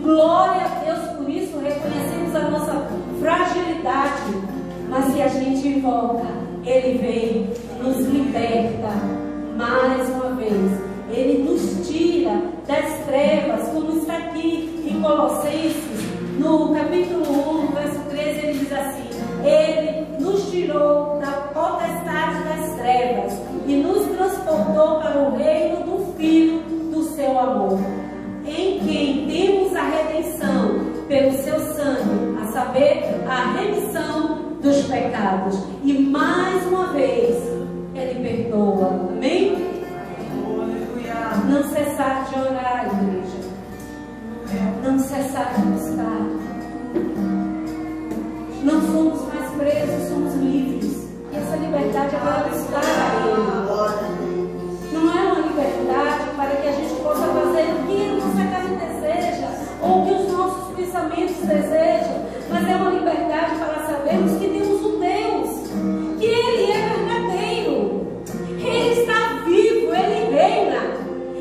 glória a Deus por isso, reconhecemos a nossa fragilidade. Mas se a gente invoca, Ele vem, nos liberta mais uma vez. Ele nos tira das trevas, como está aqui em Colossenses, no capítulo 1, verso 13, ele diz assim: Ele nos tirou da potestade das trevas e nos transportou para o reino do Filho do seu amor, em quem temos a redenção pelo seu sangue, a saber, a remissão dos pecados. E mais uma vez, Ele perdoa. Amém? Não cessar de orar, igreja. Não cessar de buscar. Não somos mais presos, somos livres. E essa liberdade agora está a Ele. Não é uma liberdade para que a gente possa fazer o que a nossa carne deseja, ou o que os nossos pensamentos desejam, mas é uma liberdade para sabermos que temos um Deus, que Ele é verdadeiro, Ele está vivo, Ele reina.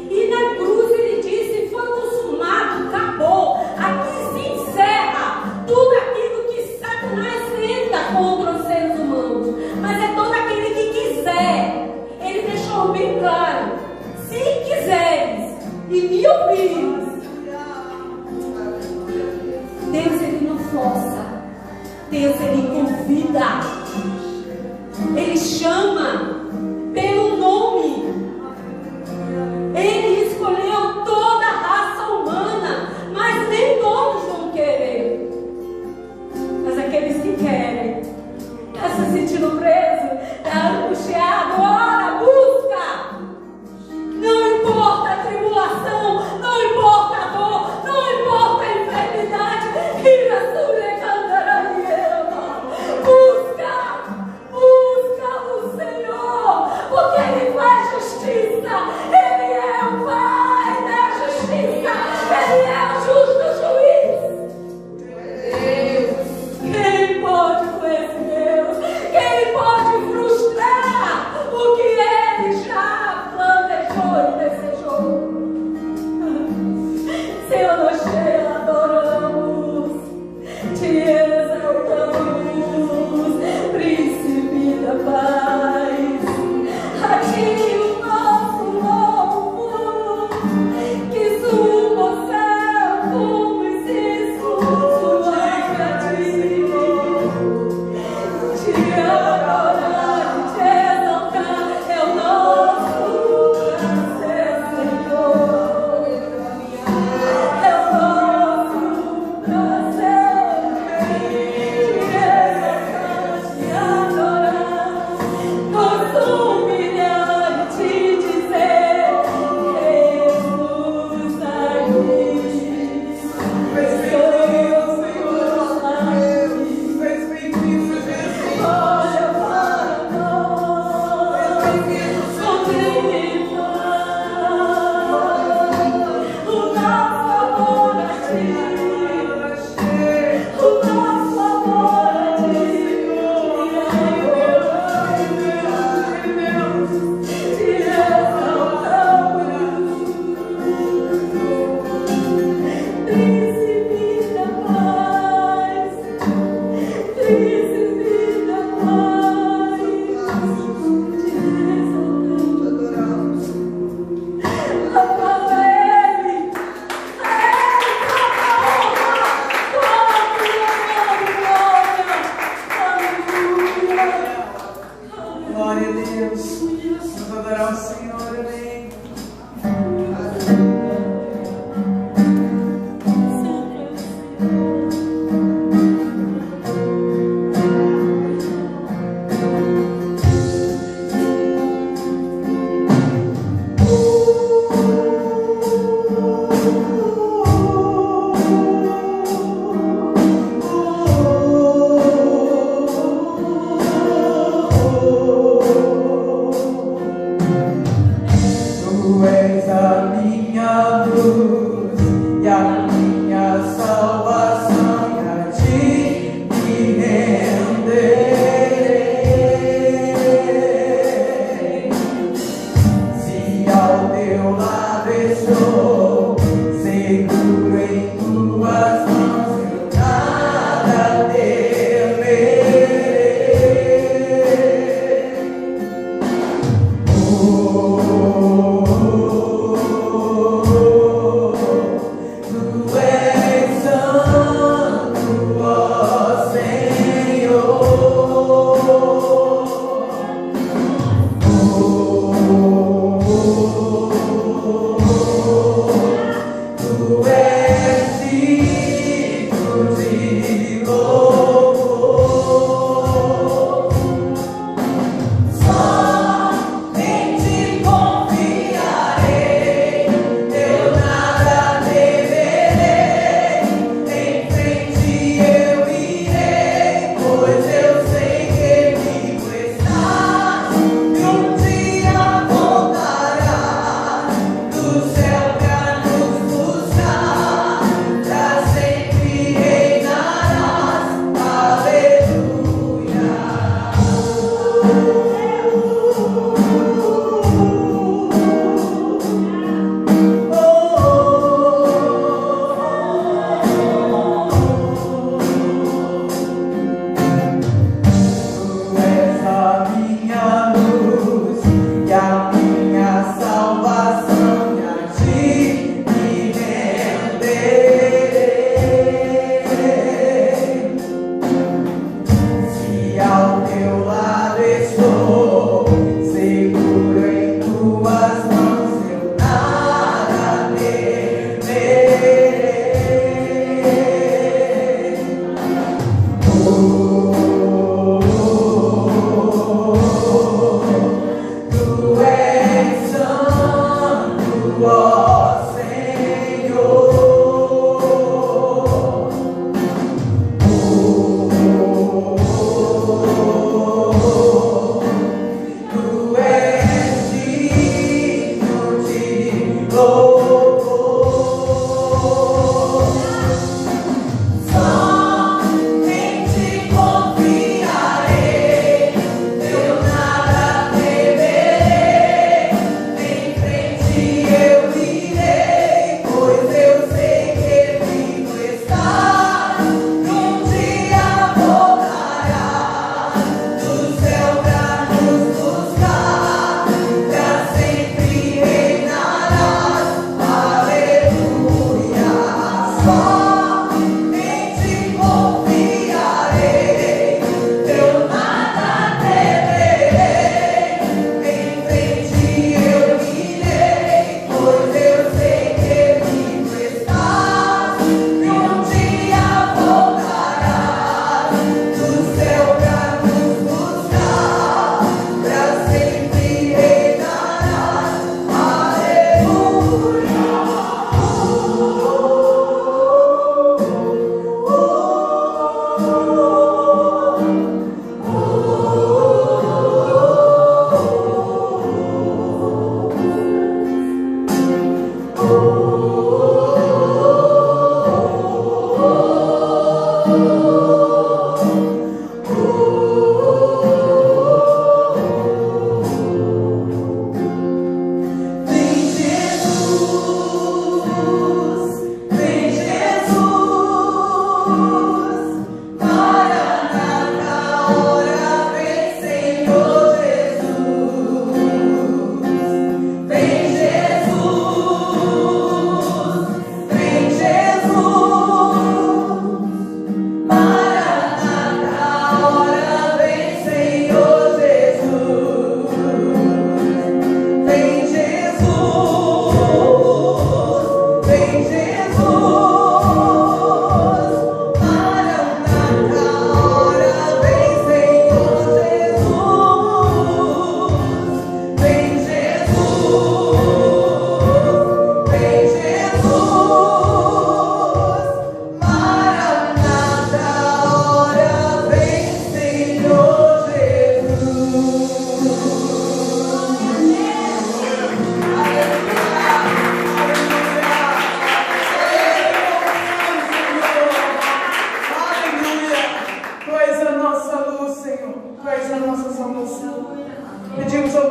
E na cruz Ele disse: foi consumado, acabou. Aqui se encerra tudo aquilo que Satanás tenta contra os seres humanos. Mas é todo aquele que quiser. Ele deixou bem claro: se quiseres e me ouvires. Deus, Ele não força. Deus, Ele convida. Ele chama pelo nome. Ele escolheu toda a raça humana, mas nem todos vão querer. Mas aqueles que querem, está se sentindo preso, está angustiado, ora, busca. Não importa a tribulação, não importa a dor, não importa a enfermidade. Busca o Senhor, porque Ele faz justiça. Ele é o Pai da justiça. Ele é o justo juiz. Quem pode com esse Deus? Quem pode frustrar o que Ele já planejou e desejou? Senhor, nós te adoramos, te exaltamos, Príncipe da paz. A ti o nosso louvor, que suba ao céu como incenso a ti. Te adorar e te exaltar é o nosso prazer, Senhor. É o nosso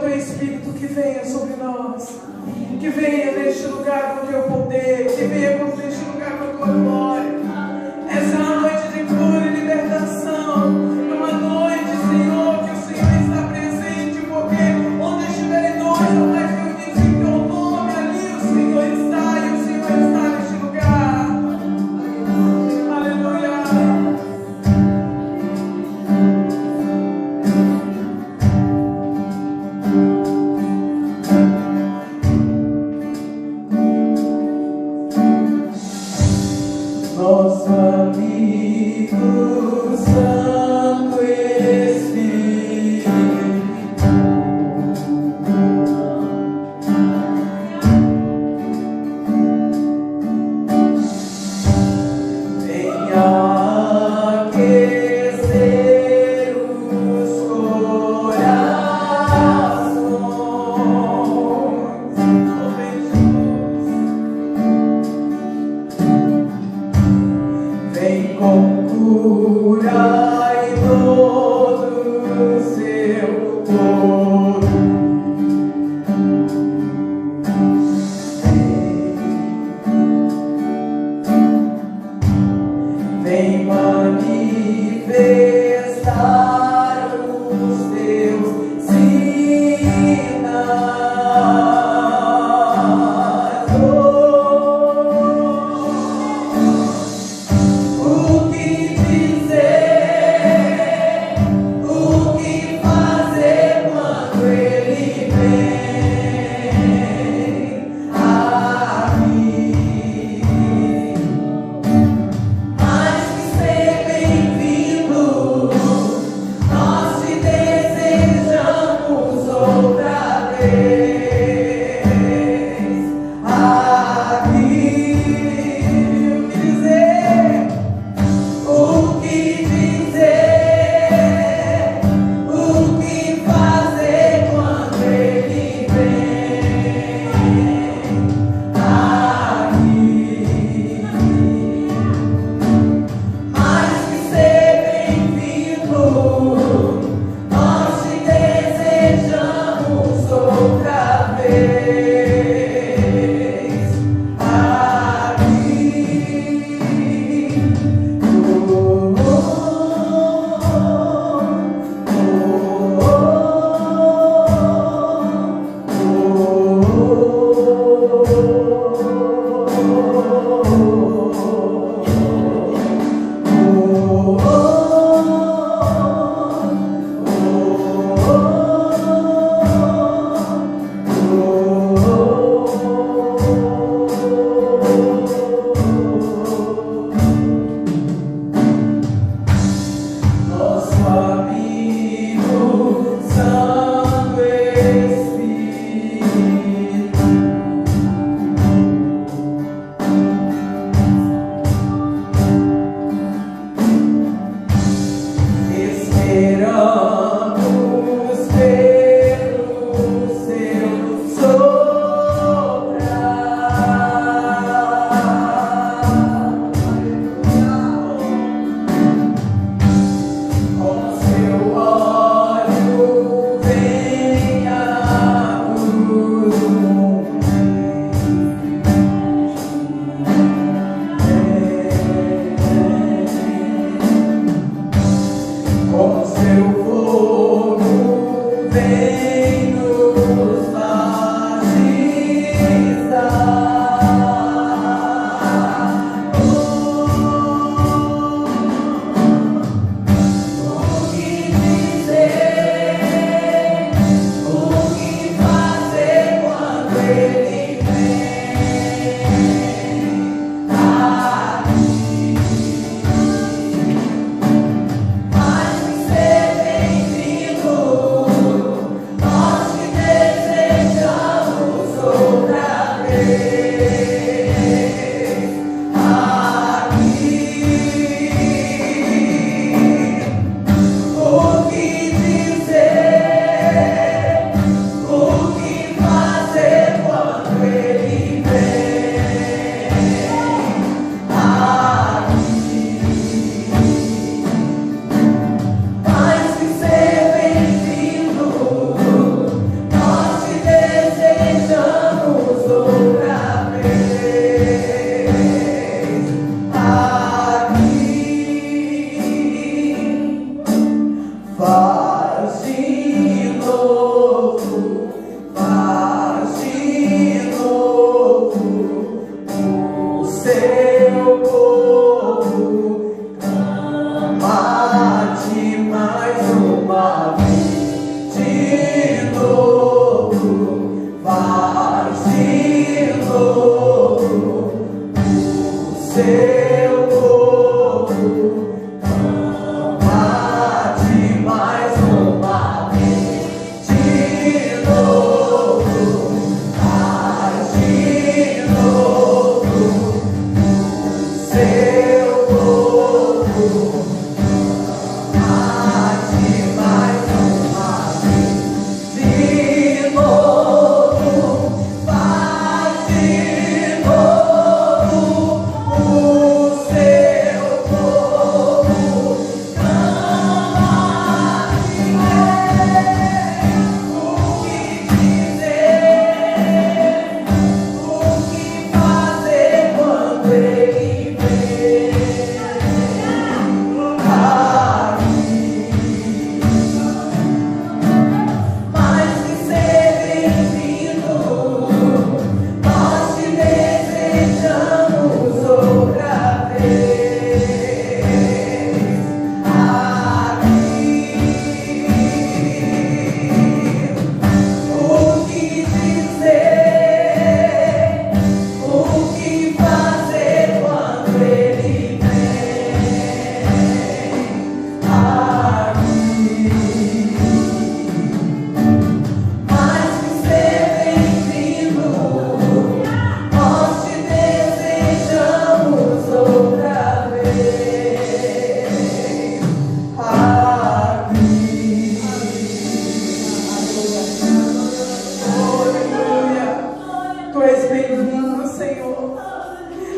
teu Espírito, que venha sobre nós. Que venha neste lugar com o teu poder. Que venha neste lugar com a tua glória. Essa é uma noite de cura e libertação. É uma noite, Senhor, que o Senhor está presente. Porque onde estiverem dois ou mais reunidos em teu nome, ali o Senhor está. E o Senhor está neste lugar. Aleluia. Nosso amigo Santo Espírito, venha aquecer os corações. Vem com cura e todo o seu poder. Vem manifestar os teus sinais. O que dizer, o que fazer quando ele vem aqui? Mais que ser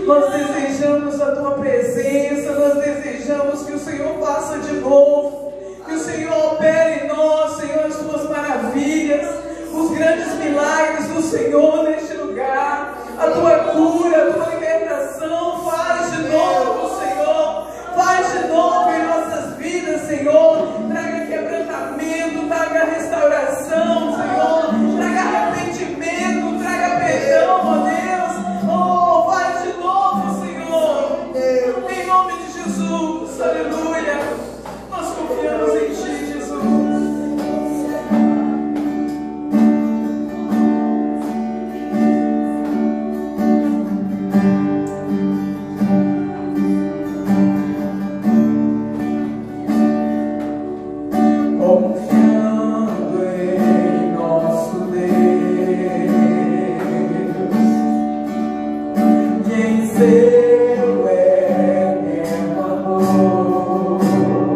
Nós desejamos a Tua presença, nós desejamos que o Senhor faça de novo, que o Senhor opere em nós, Senhor, as Tuas maravilhas, os grandes milagres do Senhor neste lugar, a Tua cura, a Tua libertação. Faz de novo, Senhor, faz de novo em nossas vidas, Senhor. Traga quebrantamento, traga restauração, Senhor, traga arrependimento, traga perdão, ó Deus. Oh, faz de novo, Senhor, em nome de Jesus, aleluia. Nós confiamos em Ti, Jesus. Seu eterno amor.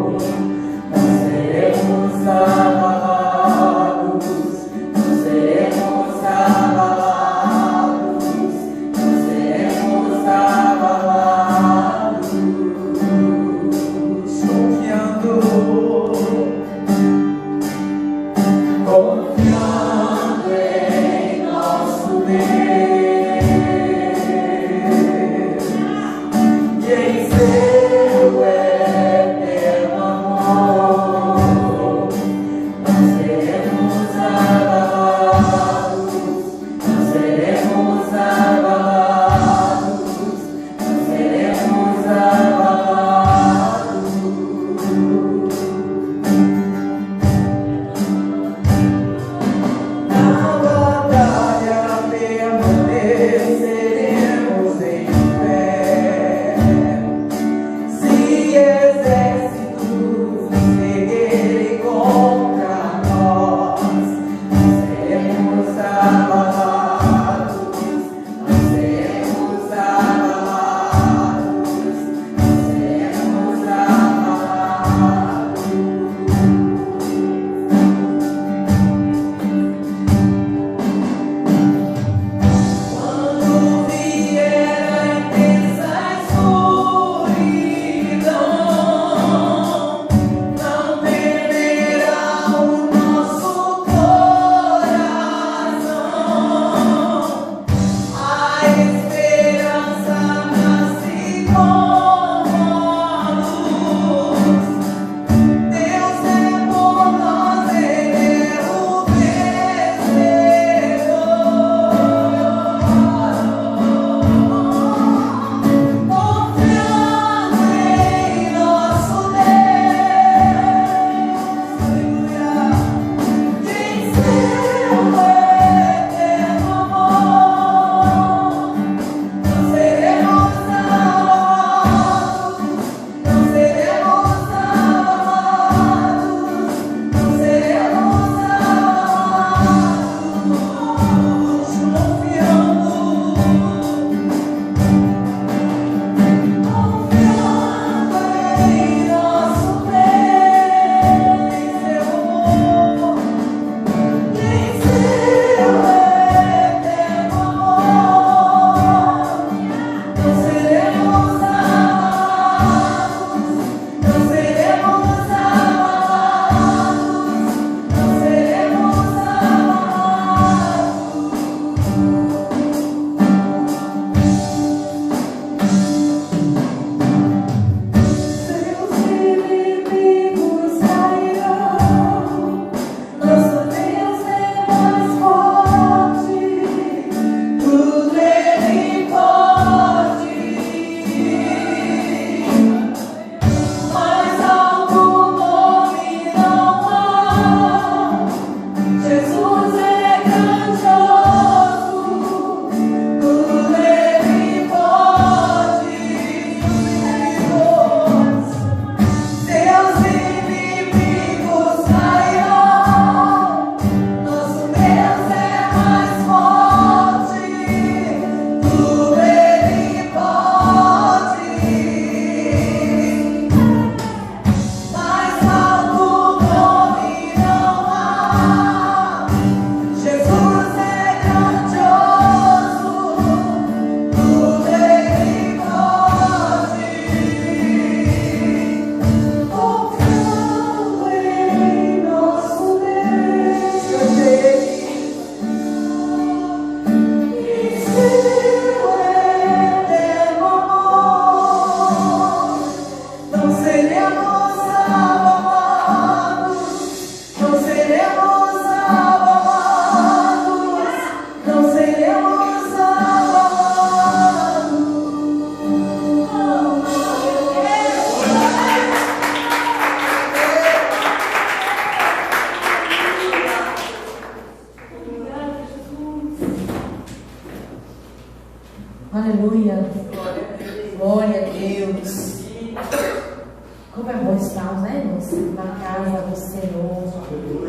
Como é bom estarmos, né, irmãos, na casa do Senhor,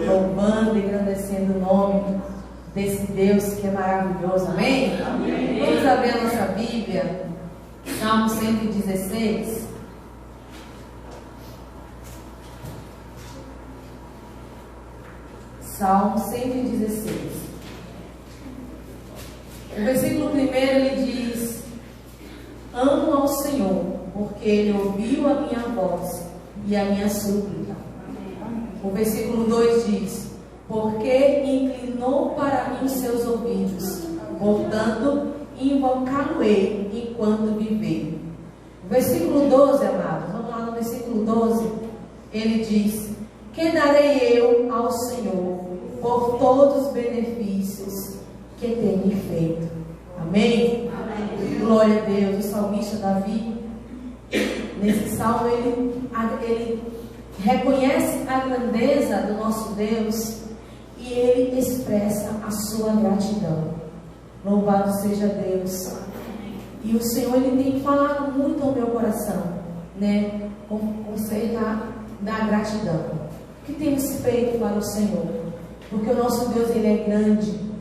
louvando e engrandecendo o nome desse Deus que é maravilhoso, amém? Vamos abrir a nossa Bíblia, Salmo 116. Salmo 116. O versículo 1 ele diz: amo ao Senhor, porque Ele ouviu a minha voz e a minha súplica. O versículo 2 diz: porque inclinou para mim os seus ouvidos, portanto invocá-lo-ei enquanto viver. O versículo 12, amados, vamos lá no versículo 12, ele diz: que darei eu ao Senhor por todos os benefícios que tem me feito. Amém? Amém. Glória a Deus. O salmista Davi, nesse salmo, ele reconhece a grandeza do nosso Deus e ele expressa a sua gratidão. Louvado seja Deus. E o Senhor, ele tem falado muito ao meu coração, né, com cerca da gratidão. O que temos feito para o Senhor? Porque o nosso Deus, ele é grande.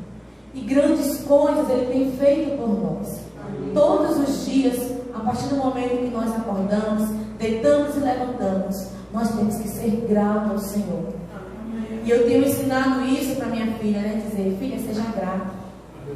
E grandes coisas ele tem feito por nós. Amém. Todos os dias, a partir do momento que nós acordamos, deitamos e levantamos, nós temos que ser gratos ao Senhor. Amém. E eu tenho ensinado isso para minha filha, né? Dizer: filha, seja grata.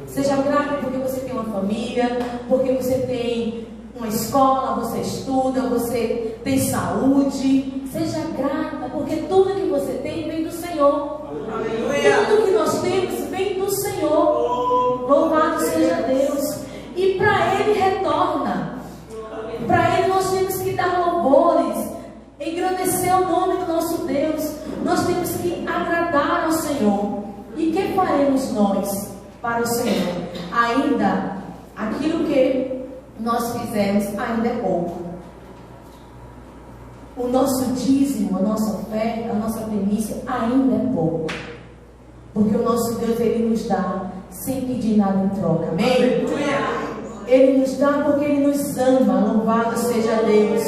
Seja grata porque você tem uma família, porque você tem uma escola, você estuda, você tem saúde. Seja grata, porque tudo que você tem vem do Senhor. Aleluia. Tudo que nós temos vem do Senhor. Louvado seja Deus. E para Ele retorna. Para Ele nós temos que dar louvores, engrandecer o nome do nosso Deus. Nós temos que agradar ao Senhor. E que faremos nós para o Senhor? Ainda aquilo que nós fizemos ainda é pouco. O nosso dízimo, a nossa oferta, a nossa primícia ainda é pouco. Porque o nosso Deus, Ele nos dá sem pedir nada em troca. Amém? Ele nos dá porque Ele nos ama. Louvado seja Deus.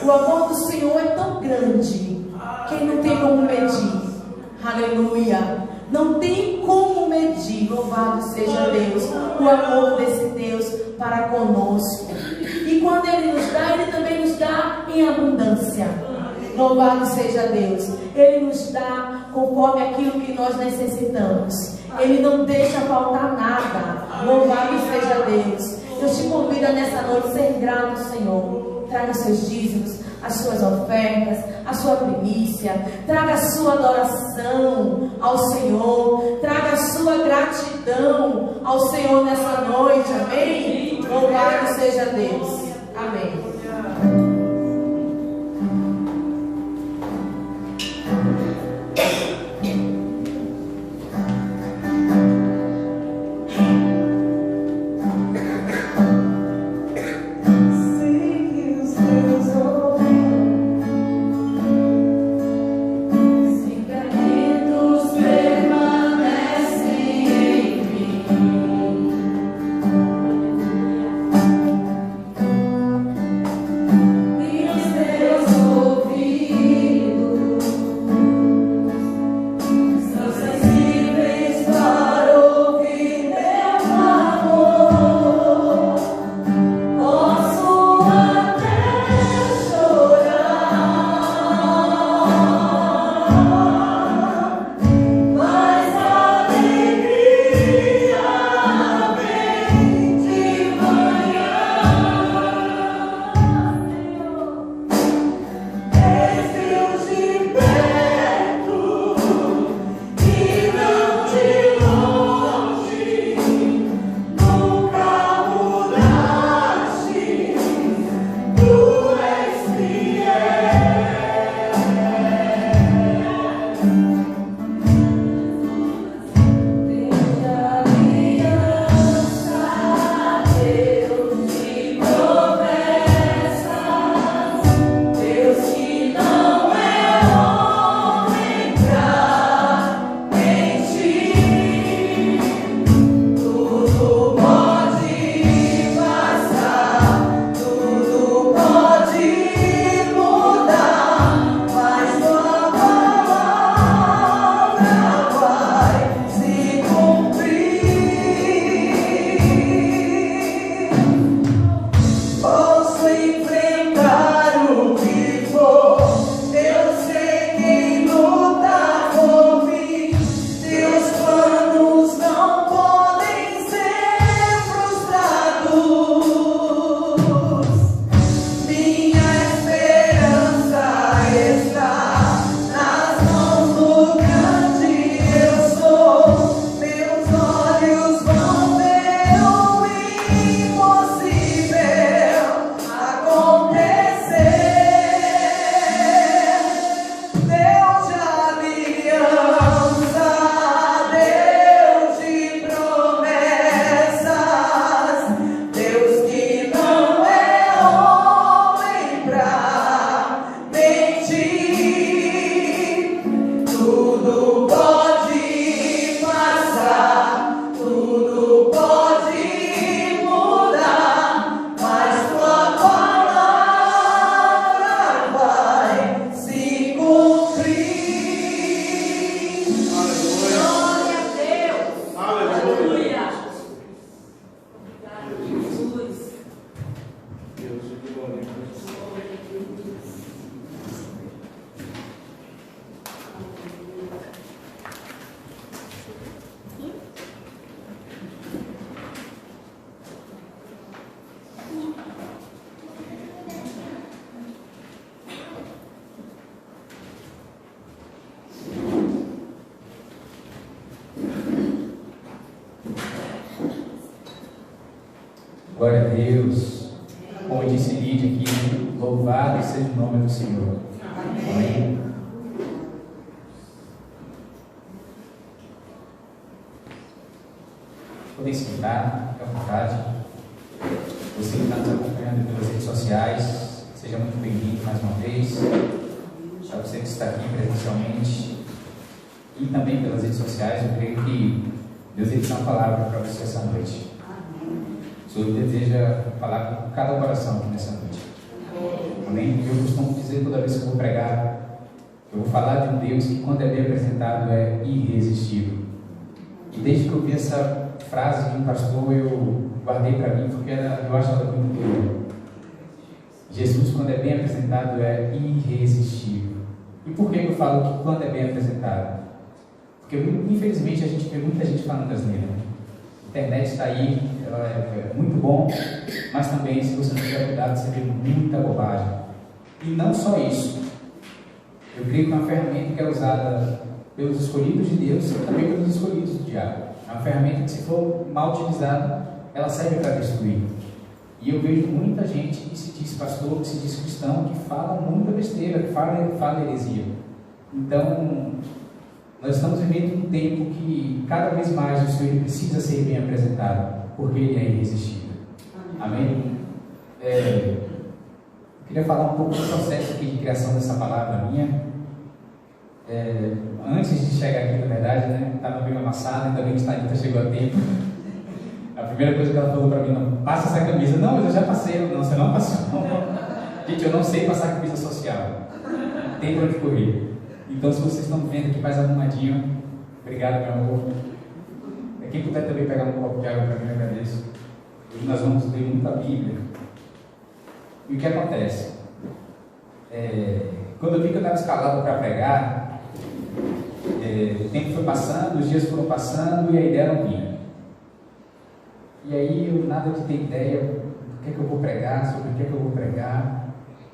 O amor do Senhor é tão grande que não tem como medir. Aleluia. Não tem como medir. Louvado seja Deus. O amor desse Deus para conosco. E quando Ele nos dá, Ele também nos dá em abundância. Louvado seja Deus. Ele nos dá conforme aquilo que nós necessitamos. Ele não deixa faltar nada. Louvado seja Deus. Eu te convido nessa noite a ser grato ao Senhor. Traga os seus dízimos, as suas ofertas, a sua primícia. Traga a sua adoração ao Senhor. Traga a sua gratidão ao Senhor nessa noite. Amém? Louvado seja Deus. Amém. Glória a Deus. Como disse Lídia aqui, louvado seja o nome do Senhor. Amém. Podem sentar, fique à vontade. Você que está nos acompanhando pelas redes sociais, seja muito bem-vindo mais uma vez. Para você que está aqui presencialmente e também pelas redes sociais, eu creio que Deus tem uma palavra para você essa noite. O Senhor deseja falar com cada coração aqui nessa noite. Amém? Eu costumo dizer toda vez que eu vou pregar, eu vou falar de um Deus que, quando é bem apresentado, é irresistível. E desde que eu vi essa frase de um pastor, eu guardei para mim, porque eu acho ela muito boa. Jesus, quando é bem apresentado, é irresistível. E por que eu falo que quando é bem apresentado? Porque, infelizmente, a gente vê muita gente falando asneira. A internet está aí, ela é muito bom, mas também, se você não tiver cuidado, você vê muita bobagem. E não só isso. Eu creio que é uma ferramenta que é usada pelos escolhidos de Deus e também pelos escolhidos do diabo. É uma ferramenta que, se for mal utilizada, ela serve para destruir. E eu vejo muita gente que se diz pastor, que se diz cristão, que fala muita besteira, que fala heresia. Então, nós estamos vivendo um tempo que cada vez mais o Senhor precisa ser bem apresentado, porque Ele é irresistível. Amém? Eu queria falar um pouco do processo aqui de criação dessa palavra minha. Antes de chegar aqui, na verdade, né, estava meio amassado, ainda bem que Thalita chegou a tempo. A primeira coisa que ela falou para mim, não, passa essa camisa. Não, mas eu já passei. Não, você não passou. Gente, eu não sei passar camisa social. Tem para onde correr. Então, se vocês estão vendo aqui mais arrumadinho, obrigado, meu amor. Quem puder também pegar um copo de água para mim, eu agradeço. Hoje nós vamos ler muita Bíblia. E o que acontece? Quando eu vi que eu estava escalado para pregar, o tempo foi passando, os dias foram passando e a ideia não vinha. E aí eu nada de ter ideia do que é que eu vou pregar, sobre o que é que eu vou pregar.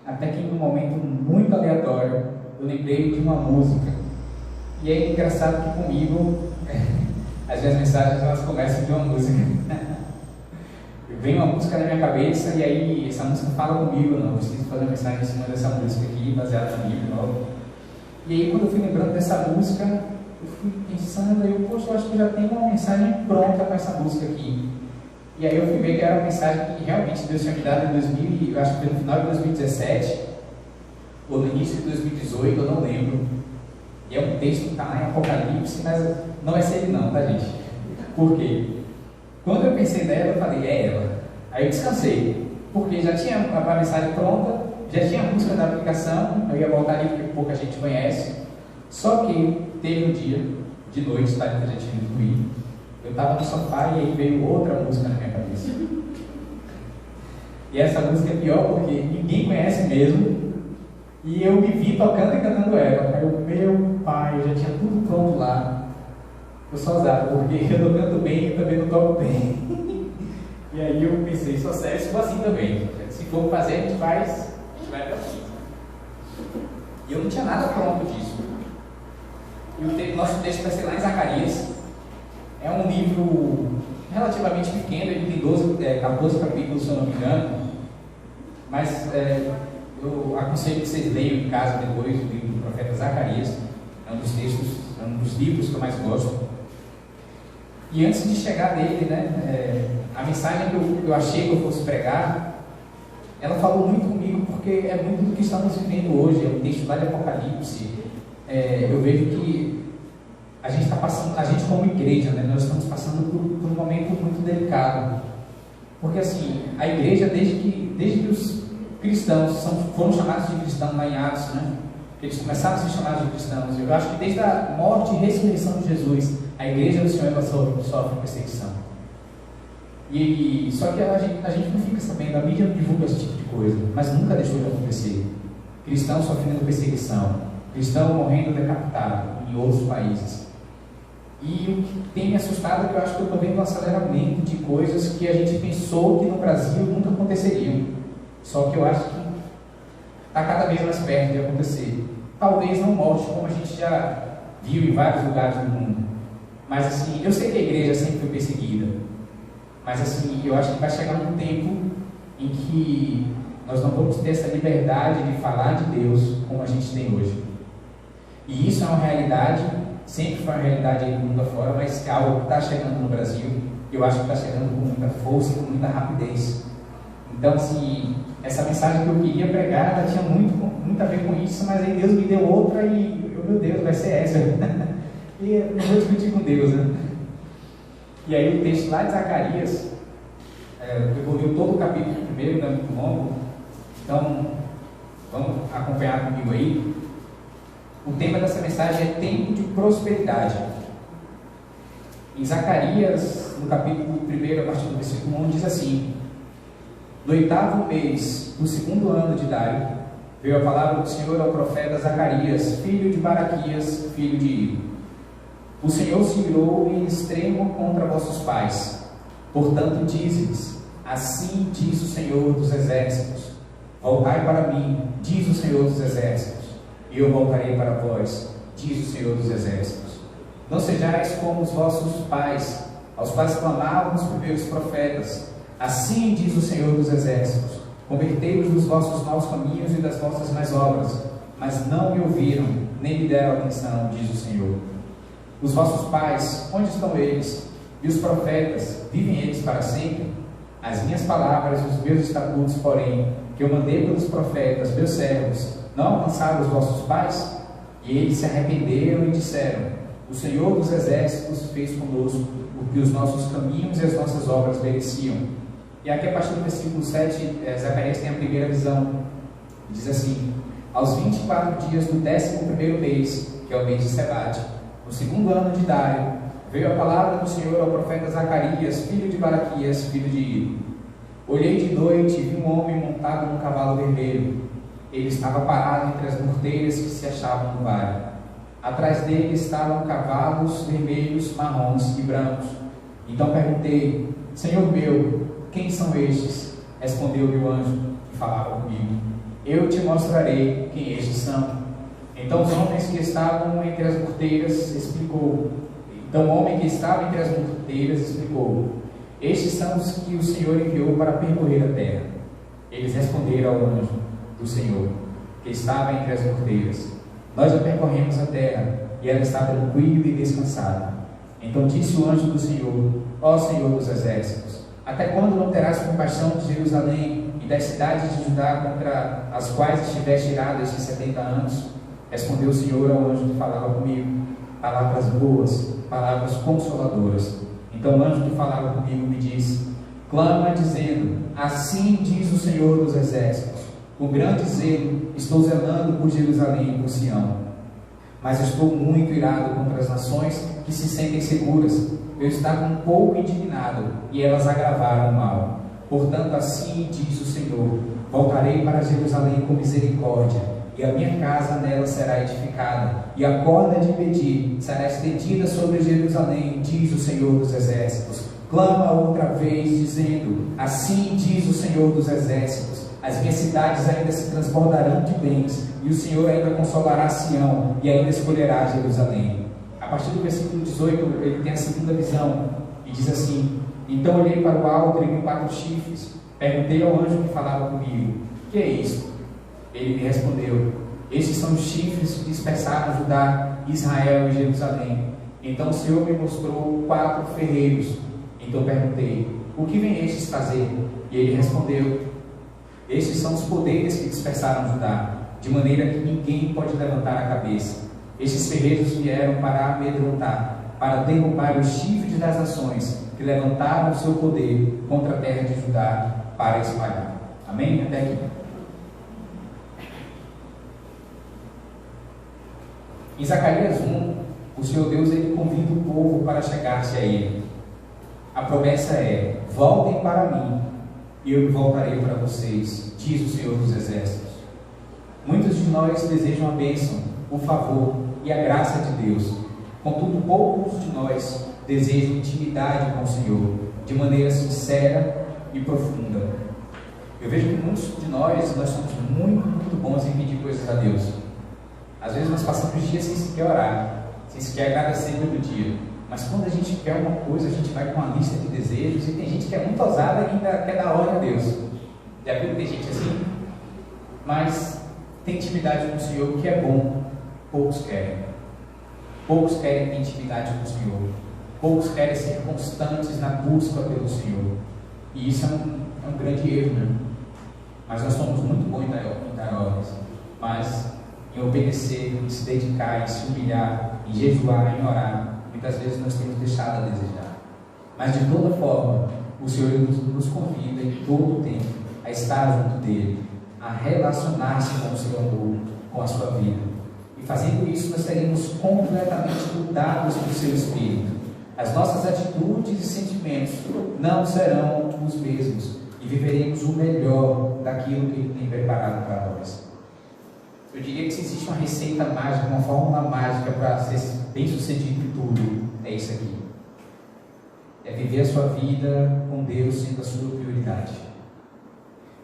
Até que em um momento muito aleatório, eu lembrei de uma música. E é engraçado que comigo, as minhas mensagens elas começam de uma música. Vem uma música na minha cabeça e aí essa música fala comigo, não, eu preciso fazer uma mensagem em cima dessa música aqui, baseada na Bíblia, não. E aí quando eu fui lembrando dessa música, eu fui pensando, poxa, eu acho que eu já tenho uma mensagem pronta com essa música aqui. E aí eu fui ver que era uma mensagem que realmente Deus tinha me dado em 2000, eu acho que foi no final de 2017, ou no início de 2018, eu não lembro. E é um texto que está lá em Apocalipse, mas não vai ser ele não, tá gente? Por quê? Quando eu pensei nela, eu falei, é ela. Aí eu descansei, porque já tinha a mensagem pronta, já tinha a música da aplicação, eu ia voltar ali porque pouca gente conhece. Só que teve um dia, de noite, tá? Que a gente ia dormir. Eu estava no sofá e aí veio outra música na minha cabeça. E essa música é pior porque ninguém conhece mesmo. E eu me vi tocando e cantando ela. Aí eu, meu pai, eu já tinha tudo pronto lá. Eu só usava, porque eu não canto bem e também não toco bem. E aí eu pensei, só sério, se for assim também. Se for fazer, a gente vai até o fim. E eu não tinha nada pronto disso. E o nosso texto vai ser lá em Zacarias. É um livro relativamente pequeno, ele tem 14 capítulos, se eu não me engano. Mas eu aconselho que vocês leiam em casa depois o livro do profeta Zacarias. É um dos textos, é um dos livros que eu mais gosto. E antes de chegar dele, né, a mensagem que eu achei que eu fosse pregar, ela falou muito comigo porque é muito do que estamos vivendo hoje. É um texto lá de Apocalipse. Eu vejo que a gente está passando, a gente como igreja, né, nós estamos passando por um momento muito delicado. Porque assim, a igreja, desde que os cristãos foram chamados de cristãos lá em Atos, né, eles começaram a ser chamados de cristãos. Eu acho que desde a morte e ressurreição de Jesus, a igreja do Senhor sofre perseguição. Só que a gente não fica sabendo, a mídia não divulga esse tipo de coisa, mas nunca deixou de acontecer. Cristãos sofrendo perseguição, cristão morrendo decapitado em outros países. E o que tem me assustado é que eu acho que eu estou vendo um aceleramento de coisas que a gente pensou que no Brasil nunca aconteceriam. Só que eu acho que está cada vez mais perto de acontecer. Talvez não morte, como a gente já viu em vários lugares do mundo. Mas assim, eu sei que a igreja sempre foi perseguida. Mas assim, eu acho que vai chegar um tempo em que nós não vamos ter essa liberdade de falar de Deus como a gente tem hoje. E isso é uma realidade, sempre foi uma realidade aí do mundo afora, mas é algo que está chegando no Brasil. Eu acho que está chegando com muita força, com muita rapidez. Então, assim, essa mensagem que eu queria pregar, ela tinha muito a ver com isso, mas aí Deus me deu outra e, meu Deus, vai ser essa. E eu não vou discutir com Deus, né? E aí o texto lá de Zacarias, eu vou ler todo o capítulo primeiro, não é muito longo, então vamos acompanhar comigo aí. O tema dessa mensagem é tempo de prosperidade. Em Zacarias, no capítulo 1, a partir do versículo 1, diz assim: no 8º mês do 2º ano de Dário, veio a palavra do Senhor ao profeta Zacarias, filho de Baraquias, filho de Ido. O Senhor se irou em extremo contra vossos pais. Portanto, dize-lhes: assim diz o Senhor dos Exércitos: voltai para mim, diz o Senhor dos Exércitos, e eu voltarei para vós, diz o Senhor dos Exércitos. Não sejais como os vossos pais, aos quais clamavam os primeiros profetas. Assim diz o Senhor dos Exércitos: convertei-vos dos vossos maus caminhos e das vossas más obras, mas não me ouviram, nem me deram atenção, diz o Senhor. Os vossos pais, onde estão eles? E os profetas, vivem eles para sempre? As minhas palavras e os meus estatutos, porém, que eu mandei pelos profetas, meus servos, não alcançaram os vossos pais? E eles se arrependeram e disseram: o Senhor dos Exércitos fez conosco o que os nossos caminhos e as nossas obras mereciam. E aqui, a partir do versículo 7, Zacarias tem a primeira visão. Diz assim: aos 24 dias do 11º mês, que é o mês de Sebate, no 2º ano de Dário, veio a palavra do Senhor ao profeta Zacarias, filho de Baraquias, filho de Ido. Olhei de noite e vi um homem montado num cavalo vermelho. Ele estava parado entre as morteiras que se achavam no vale. Atrás dele estavam cavalos vermelhos, marrons e brancos. Então perguntei: Senhor meu, quem são estes? Respondeu-me o anjo que falava comigo: eu te mostrarei quem estes são. Então os homens que estavam entre as morteiras explicou. Então o homem que estava entre as morteiras explicou: estes são os que o Senhor enviou para percorrer a terra. Eles responderam ao anjo do Senhor, que estava entre as morteiras: nós já percorremos a terra, e ela está tranquila e descansada. Então disse o anjo do Senhor: ó Senhor dos Exércitos, até quando não terás compaixão de Jerusalém e das cidades de Judá, contra as quais estiveste irado estes 70 anos? Respondeu o Senhor ao anjo que falava comigo: palavras boas, palavras consoladoras. Então o anjo que falava comigo me disse: clama dizendo: assim diz o Senhor dos Exércitos, com grande zelo estou zelando por Jerusalém e por Sião, mas estou muito irado contra as nações que se sentem seguras. Eu estava um pouco indignado, e elas agravaram o mal. Portanto, assim diz o Senhor: voltarei para Jerusalém com misericórdia, e a minha casa nela será edificada, e a corda de medir será estendida sobre Jerusalém, diz o Senhor dos Exércitos. Clama outra vez, dizendo: assim diz o Senhor dos Exércitos, as minhas cidades ainda se transbordarão de bens, e o Senhor ainda consolará Sião, e ainda escolherá Jerusalém. A partir do versículo 18, ele tem a segunda visão, e diz assim: então olhei para o alto e vi 4 chifres. Perguntei ao anjo que falava comigo: que é isto? Ele me respondeu: estes são os chifres que dispersaram Judá, Israel e Jerusalém. Então o Senhor me mostrou 4 ferreiros. Então perguntei: o que vem estes fazer? E ele respondeu: estes são os poderes que dispersaram Judá, de maneira que ninguém pode levantar a cabeça. Estes ferreiros vieram para amedrontar, para derrubar os chifres das nações que levantaram o seu poder contra a terra de Judá para espalhar. Amém? Até aqui. Em Zacarias 1, o Senhor Deus ele convida o povo para chegar-se a Ele. A promessa é: voltem para mim, e eu voltarei para vocês, diz o Senhor dos Exércitos. Muitos de nós desejam a bênção, o favor e a graça de Deus. Contudo, poucos de nós desejam intimidade com o Senhor, de maneira sincera e profunda. Eu vejo que muitos de nós somos muito bons em pedir coisas a Deus. Às vezes nós passamos dias sem sequer orar, sem sequer agradecer pelo dia. Mas quando a gente quer uma coisa, a gente vai com uma lista de desejos, e tem gente que é muito ousada e ainda quer dar ordem a Deus. Já viu que tem gente assim? Mas tem intimidade com o Senhor, que é bom, poucos querem. Poucos querem ter intimidade com o Senhor. Poucos querem ser constantes na busca pelo Senhor. E isso é um grande erro, né? Mas nós somos muito bons em dar ordens. Mas em obedecer, em se dedicar, em se humilhar, em jejuar, em orar, muitas vezes nós temos deixado a desejar. Mas de toda forma, o Senhor nos convida em todo o tempo a estar junto dele, a relacionar-se com o seu amor, com a sua vida. E fazendo isso, nós seremos completamente mudados pelo seu Espírito. As nossas atitudes e sentimentos não serão os mesmos e viveremos o melhor daquilo que Ele tem preparado para nós. Eu diria que se existe uma receita mágica, uma fórmula mágica para ser bem sucedido em tudo, é isso aqui. É viver a sua vida com Deus sendo a sua prioridade.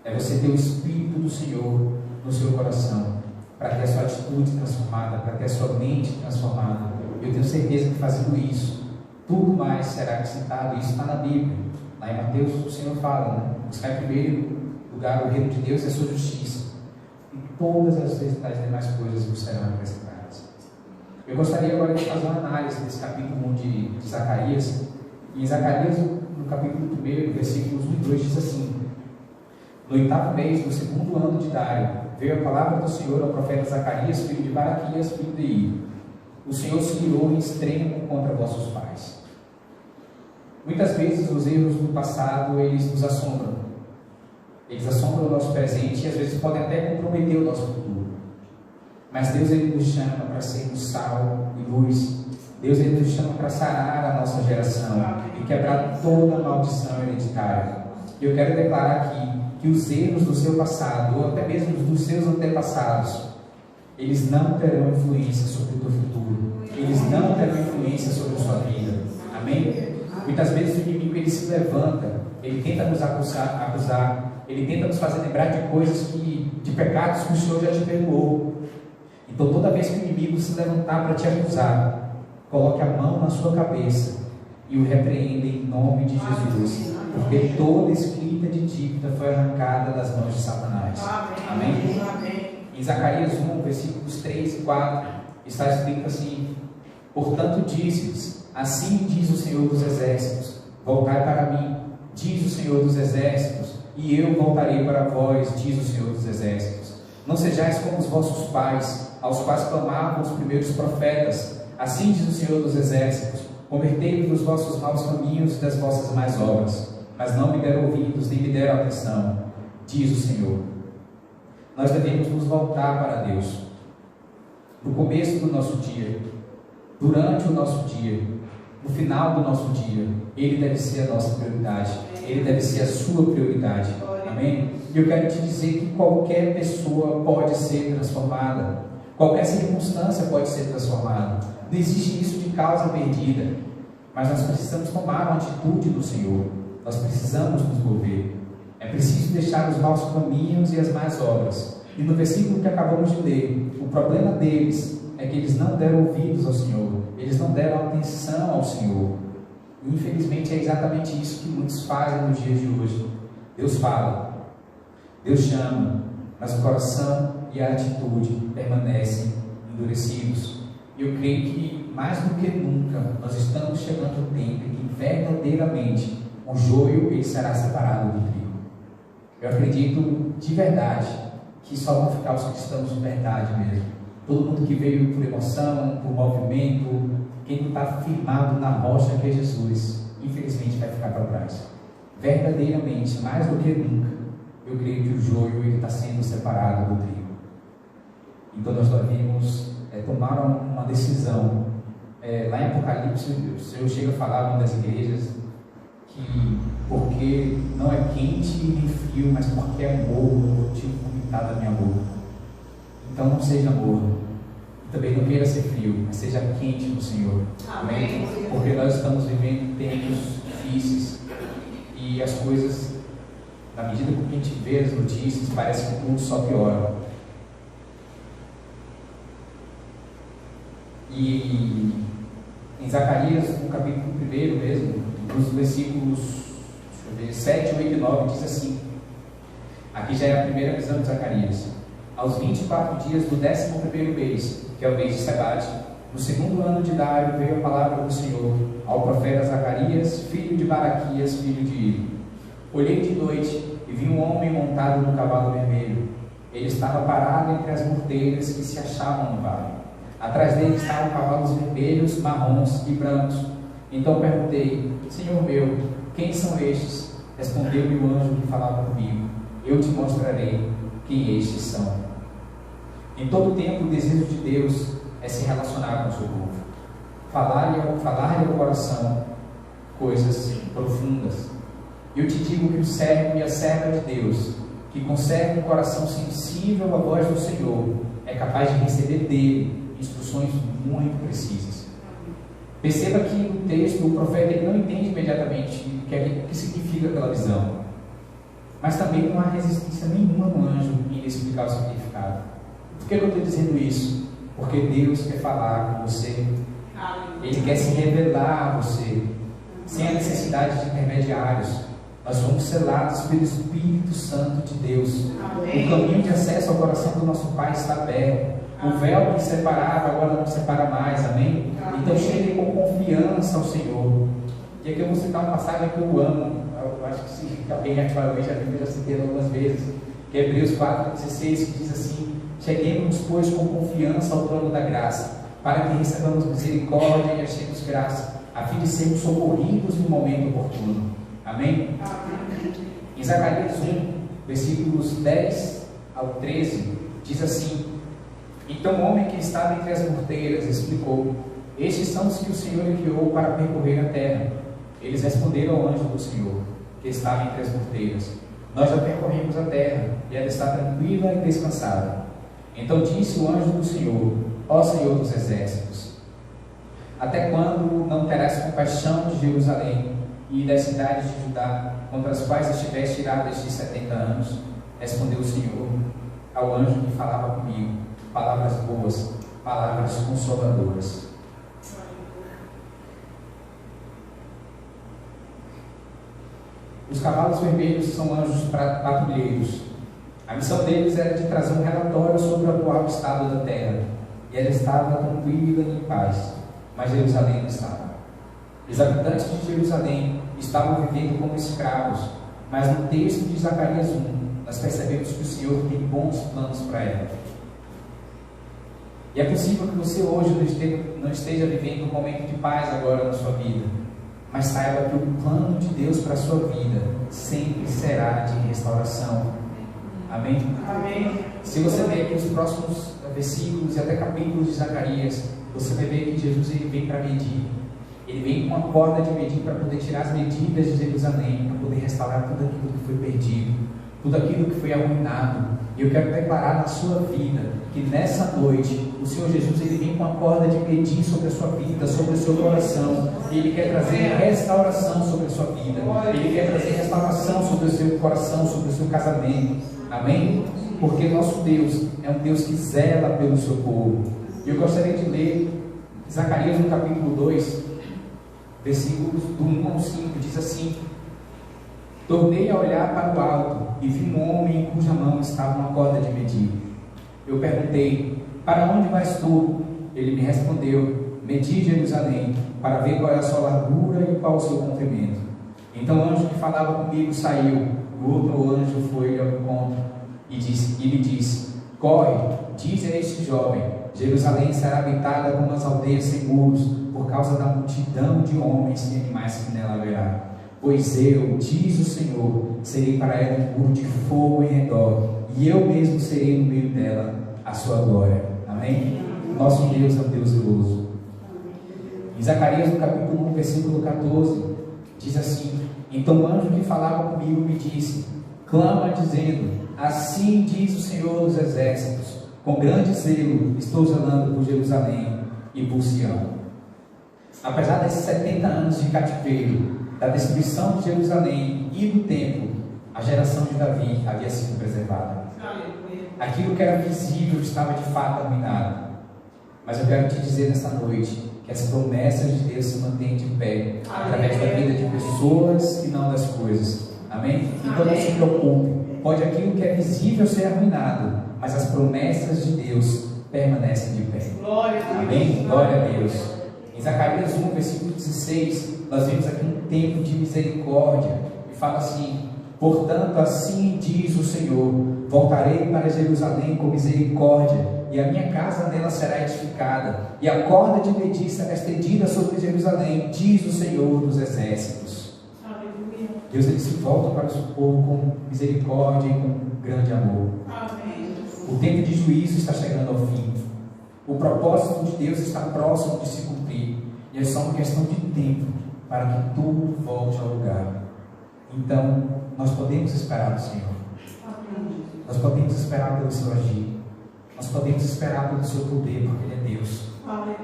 É você ter o Espírito do Senhor no seu coração, para ter a sua atitude transformada, para ter a sua mente transformada. Eu tenho certeza que fazendo isso, tudo mais será acrescentado. Isso está na Bíblia. Lá em Mateus o Senhor fala, né? Buscar em primeiro lugar o reino de Deus e a sua justiça, e todas as demais coisas vos serão acrescentadas. Eu gostaria agora de fazer uma análise desse capítulo 1 de Zacarias. E em Zacarias, no capítulo 1, versículos 1 e 2, diz assim: no 8º mês do 2º ano de Dário, veio a palavra do Senhor ao profeta Zacarias, filho de Baraquias, filho de Ido. O Senhor se irou em extremo contra vossos pais. Muitas vezes os erros do passado, eles nos assombram. Eles assombram o nosso presente e às vezes podem até comprometer o nosso futuro. Mas Deus, Ele nos chama para sermos sal e luz. Deus, Ele nos chama para sarar a nossa geração e quebrar toda a maldição hereditária. E eu quero declarar aqui que os erros do seu passado, ou até mesmo dos seus antepassados, eles não terão influência sobre o teu futuro. Eles não terão influência sobre a sua vida. Amém? Muitas vezes o inimigo, ele se levanta, ele tenta nos acusar, ele tenta nos fazer lembrar de coisas de pecados que o Senhor já te perdoou. Então toda vez que o inimigo se levantar para te acusar, coloque a mão na sua cabeça e o repreenda em nome de Jesus, porque toda escrita de dívida foi arrancada das mãos de Satanás. Amém? Em Zacarias 1, versículos 3 e 4, está escrito assim: portanto disse-lhes, assim diz o Senhor dos Exércitos, voltai para mim, diz o Senhor dos Exércitos, e eu voltarei para vós, diz o Senhor dos Exércitos. Não sejais como os vossos pais, aos quais clamavam os primeiros profetas. Assim diz o Senhor dos Exércitos: convertei-vos dos vossos maus caminhos e das vossas más obras. Mas não me deram ouvidos, nem me deram atenção, diz o Senhor. Nós devemos nos voltar para Deus. No começo do nosso dia, durante o nosso dia, no final do nosso dia, Ele deve ser a nossa prioridade. Ele deve ser a sua prioridade. Amém? E eu quero te dizer que qualquer pessoa pode ser transformada. Qualquer circunstância pode ser transformada. Não existe isso de causa perdida. Mas nós precisamos tomar uma atitude do Senhor. Nós precisamos nos mover. É preciso deixar os maus caminhos e as más obras. E no versículo que acabamos de ler, o problema deles é que eles não deram ouvidos ao Senhor. Eles não deram atenção ao Senhor. E infelizmente é exatamente isso que muitos fazem nos dias de hoje. Deus fala, Deus chama, mas o coração e a atitude permanecem endurecidos. E eu creio que mais do que nunca nós estamos chegando ao tempo em que verdadeiramente o joio ele será separado do trigo. Eu acredito de verdade que só vão ficar os cristãos de verdade mesmo. Todo mundo que veio por emoção, por movimento, quem não está firmado na rocha que é Jesus, infelizmente vai ficar para trás. Verdadeiramente, mais do que nunca, eu creio que o joio ele está sendo separado do trigo. Então nós devemos tomar uma decisão. Lá em Apocalipse, o Senhor chega a falar em uma das igrejas que porque não é quente nem frio, mas porque é morno, eu tive vomitado a minha boca. Então não seja morno, e também não queira ser frio, mas seja quente no Senhor. Amém? Porque nós estamos vivendo tempos difíceis e as coisas, na medida que a gente vê as notícias, parece que tudo só piora. E em Zacarias, no capítulo 1 mesmo, nos versículos 7, 8 e 9, diz assim. Aqui já é a primeira visão de Zacarias. Aos 24 dias do 11º mês, que é o mês de Sebate, no segundo ano de Dário, veio a palavra do Senhor ao profeta Zacarias, filho de Baraquias, filho de Ido. Olhei de noite e vi um homem montado no cavalo vermelho. Ele estava parado entre as morteiras que se achavam no vale. Atrás dele estavam cavalos vermelhos, marrons e brancos. Então perguntei: Senhor meu, quem são estes? Respondeu-me o anjo que falava comigo: eu te mostrarei quem estes são. Em todo tempo, o desejo de Deus é se relacionar com o seu povo, falar-lhe ao coração coisas profundas. Eu te digo que o servo e a serva de Deus, que conserva um coração sensível à voz do Senhor, é capaz de receber dele instruções muito precisas. Perceba que no texto o profeta ele não entende imediatamente o que significa aquela visão, mas também não há resistência nenhuma no anjo em explicar o significado. Por que eu estou dizendo isso? Porque Deus quer falar com você, Ele quer se revelar a você, sem a necessidade de intermediários. Nós somos selados pelo Espírito Santo de Deus. Amém. O caminho de acesso ao coração do nosso Pai está aberto. O véu que separava agora não separa mais. Amém? Amém. Então chegue com confiança ao Senhor. E aqui eu vou citar uma passagem que eu amo. Eu acho que se alguém atualmente eu já citei algumas vezes, que é Hebreus 4,16, que diz assim: cheguemos, pois, com confiança ao trono da graça, para que recebamos misericórdia e achemos graça, a fim de sermos socorridos no momento oportuno. Amém? Amém. Em Zacarias 1, versículos 10 ao 13, diz assim: então o homem que estava entre as morteiras explicou: estes são os que o Senhor enviou para percorrer a terra. Eles responderam ao anjo do Senhor, que estava entre as morteiras: nós já percorremos a terra, e ela está tranquila e descansada. Então disse o anjo do Senhor: ó Senhor dos exércitos, até quando não terás compaixão de Jerusalém e das cidades de Judá, contra as quais estiveste irado estes 70 anos? Respondeu o Senhor ao anjo que falava comigo: palavras boas, palavras consoladoras. Os cavalos vermelhos são anjos patrulheiros. A missão deles era de trazer um relatório sobre o atual estado da terra. E ela estava tranquila e em paz, mas Jerusalém não estava. Os habitantes de Jerusalém estavam vivendo como escravos, mas no texto de Zacarias 1, nós percebemos que o Senhor tem bons planos para ela. E é possível que você hoje não esteja vivendo um momento de paz agora na sua vida, mas saiba que o plano de Deus para a sua vida sempre será de restauração. Amém? Amém. Se você ler aqui os próximos versículos e até capítulos de Zacarias, você vai ver que Jesus ele vem para medir. Ele vem com uma corda de medir para poder tirar as medidas de Jerusalém, para poder restaurar tudo aquilo que foi perdido, tudo aquilo que foi arruinado. E eu quero declarar na sua vida que nessa noite o Senhor Jesus ele vem com a corda de medir sobre a sua vida, sobre o seu coração. Ele quer trazer restauração sobre a sua vida. Ele quer trazer restauração sobre o seu coração, sobre o seu casamento. Amém? Porque nosso Deus é um Deus que zela pelo seu povo. E eu gostaria de ler Zacarias no capítulo 2, versículos do 1 ao 5, diz assim: tornei a olhar para o alto e vi um homem em cuja mão estava uma corda de medir. Eu perguntei: para onde vais tu? Ele me respondeu: medi Jerusalém, para ver qual é a sua largura e qual o seu comprimento. Então o anjo que falava comigo saiu, o outro anjo foi ao encontro e me disse: corre, diz a este jovem: Jerusalém será habitada como as aldeias sem muros, por causa da multidão de homens e animais que nela haverá. Pois eu, diz o Senhor, serei para ela um muro de fogo em redor, e eu mesmo serei no meio dela a sua glória. Amém? Nosso Deus é um Deus zeloso. Em Zacarias, no capítulo 1, versículo 14, diz assim: então o anjo que falava comigo me disse: clama dizendo: assim diz o Senhor dos exércitos, com grande zelo estou zelando por Jerusalém e por Sião. Apesar desses 70 anos de cativeiro, da destruição de Jerusalém e do templo, a geração de Davi havia sido preservada. Aquilo que era visível estava de fato arruinado. Mas eu quero te dizer nessa noite que as promessas de Deus se mantenham de pé, através da vida de pessoas e não das coisas. Amém? Então não se preocupe, pode aquilo que é visível ser arruinado, mas as promessas de Deus permanecem de pé. Amém? Glória a Deus. Em Zacarias 1, versículo 16, nós vemos aqui um tempo de misericórdia, e fala assim: portanto, assim diz o Senhor, voltarei para Jerusalém com misericórdia, e a minha casa nela será edificada, e a corda de medir será estendida sobre Jerusalém, diz o Senhor dos exércitos. Aleluia. Deus, ele se volta para o seu povo com misericórdia e com grande amor. Amém. O tempo de juízo está chegando ao fim. O propósito de Deus está próximo de se cumprir, e é só uma questão de tempo para que tudo volte ao lugar. Então, nós podemos esperar no Senhor. Amém. Nós podemos esperar pelo seu agir. Nós podemos esperar pelo seu poder, porque Ele é Deus. Amém.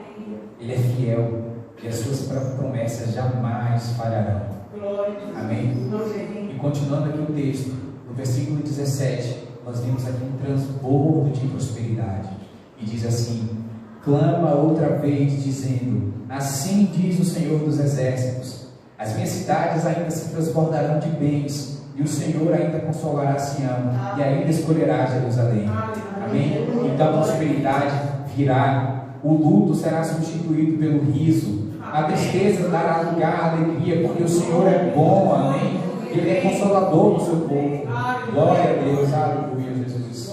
Ele é fiel, e as suas promessas jamais falharão. Amém? E continuando aqui o texto, no versículo 17, nós vemos aqui um transbordo de prosperidade. E diz assim: clama outra vez, dizendo: assim diz o Senhor dos exércitos, as minhas cidades ainda se transbordarão de bens, e o Senhor ainda consolará Sião, e ainda escolherá Jerusalém. Amém? Então a prosperidade virá, o luto será substituído pelo riso, a tristeza dará lugar à alegria, porque o Senhor é bom. Amém? Ele é consolador do seu povo. Glória a Deus, aleluia, Jesus.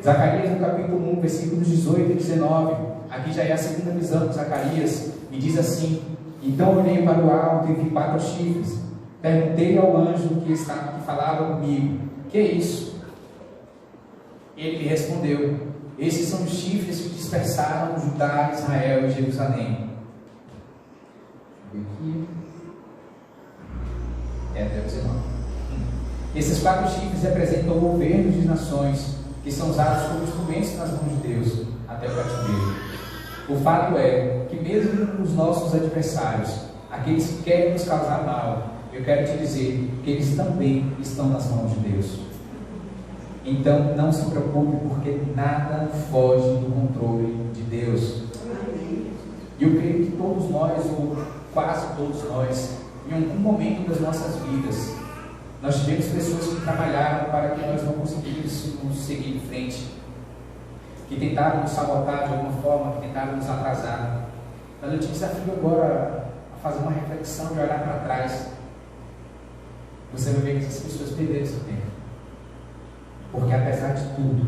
Zacarias, no capítulo 1, versículos 18 e 19, aqui já é a segunda visão de Zacarias, e diz assim: então olhei para o alto e vi 4 chifres. Perguntei ao anjo que falava comigo: que é isso? Ele me respondeu: esses são os chifres que dispersaram Judá, Israel e Jerusalém. Até 19. Esses 4 chifres representam o governo de nações, que são usados como instrumentos nas mãos de Deus até o cativeiro. O fato é que mesmo os nossos adversários, aqueles que querem nos causar mal, eu quero te dizer que eles também estão nas mãos de Deus. Então não se preocupe, porque nada foge do controle de Deus. E eu creio que todos nós, ou quase todos nós, em algum momento das nossas vidas, nós tivemos pessoas que trabalharam para que nós não conseguíssemos seguir em frente, que tentaram nos sabotar de alguma forma, que tentaram nos atrasar. Mas eu te desafio agora a fazer uma reflexão e olhar para trás. Você vai ver que essas pessoas perderam seu tempo, porque apesar de tudo,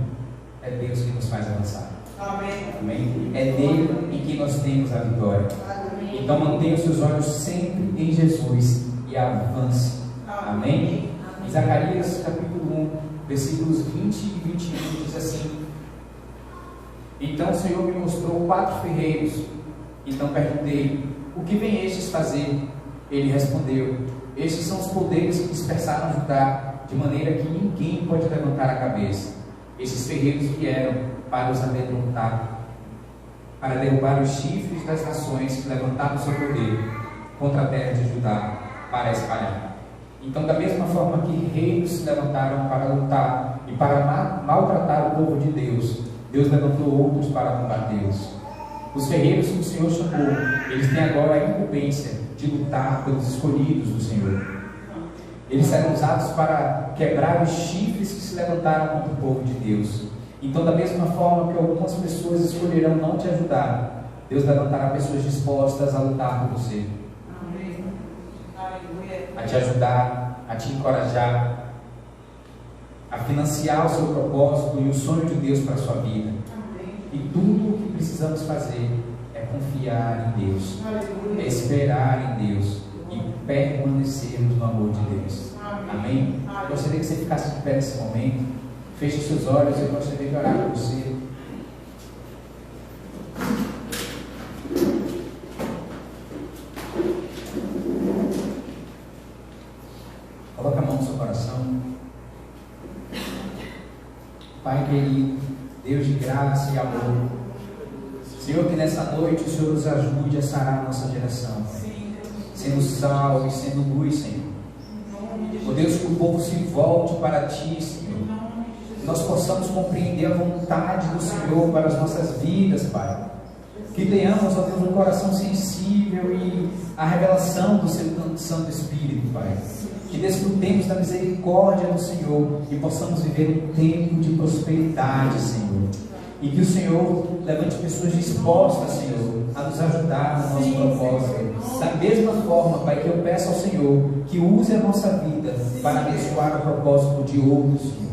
é Deus que nos faz avançar. Amém. Amém? É nele em que nós temos a vitória. Amém. Então mantenha os seus olhos sempre em Jesus e avance. Amém? Em Zacarias capítulo 1, versículos 20 e 21 diz assim: então o Senhor me mostrou 4 ferreiros. Então perguntei: o que vem estes fazer? Ele respondeu: estes são os poderes que dispersaram Judá, de maneira que ninguém pode levantar a cabeça. Esses ferreiros vieram para os amedrontar, para derrubar os chifres das nações que levantaram seu poder contra a terra de Judá, para espalhar. Então, da mesma forma que reinos se levantaram para lutar e para maltratar o povo de Deus, Deus levantou outros para combatê-los. Os ferreiros que o Senhor chamou, eles têm agora a incumbência de lutar pelos escolhidos do Senhor. Eles serão usados para quebrar os chifres que se levantaram contra o povo de Deus. Então, da mesma forma que algumas pessoas escolherão não te ajudar, Deus levantará pessoas dispostas a lutar por você, a te ajudar, a te encorajar, a financiar o seu propósito e o sonho de Deus para a sua vida. E tudo o que precisamos fazer é confiar em Deus, é esperar em Deus e permanecermos no amor de Deus. Amém? Eu gostaria que você ficasse de pé nesse momento. Feche os seus olhos. Eu gostaria de orar por você. Coloca a mão no seu coração. Pai querido, Deus de graça e amor, Senhor, que nessa noite o Senhor nos ajude a sarar a nossa geração, sendo sal e sendo luz, Senhor. Oh Deus, que o povo se volte para Ti, Senhor, que nós possamos compreender a vontade do Senhor para as nossas vidas, Pai. Que tenhamos, ó Deus, um coração sensível e a revelação do seu Santo Espírito, Pai. Que desfrutemos da misericórdia do Senhor e possamos viver um tempo de prosperidade, Senhor. E que o Senhor levante pessoas dispostas, Senhor, a nos ajudar no nosso propósito. Da mesma forma, Pai, que eu peço ao Senhor que use a nossa vida para abençoar o propósito de outros, Senhor.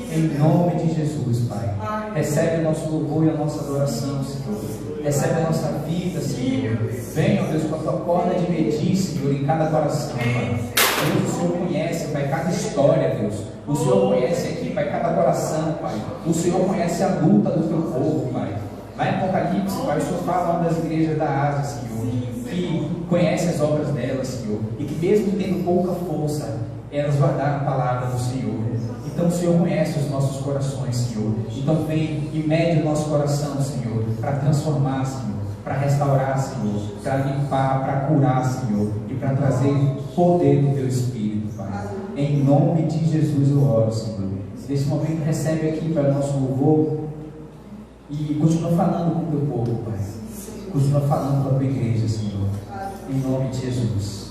Em nome de Jesus, Pai. Recebe o nosso louvor e a nossa adoração, Senhor. Recebe a nossa vida, Senhor. Venha, Deus, com a tua corda de medir, Senhor, em cada coração, Pai. Deus, o Senhor conhece, Pai, cada história, Deus. O Senhor conhece aqui, Pai, cada coração, Pai. O Senhor conhece a luta do teu povo, Pai. Lá em Apocalipse, Pai, o Senhor fala uma das igrejas da Ásia, Senhor, que conhece as obras delas, Senhor, e que mesmo tendo pouca força, elas guardaram a palavra do Senhor. Então o Senhor conhece os nossos corações, Senhor. Então vem e mede o nosso coração, Senhor, para transformar, Senhor, para restaurar, Senhor, para limpar, para curar, Senhor, e para trazer poder do teu Espírito, Pai. Em nome de Jesus eu oro, Senhor. Nesse momento recebe aqui para o nosso louvor e continua falando com o teu povo, Pai. Continua falando com a tua igreja, Senhor. Em nome de Jesus.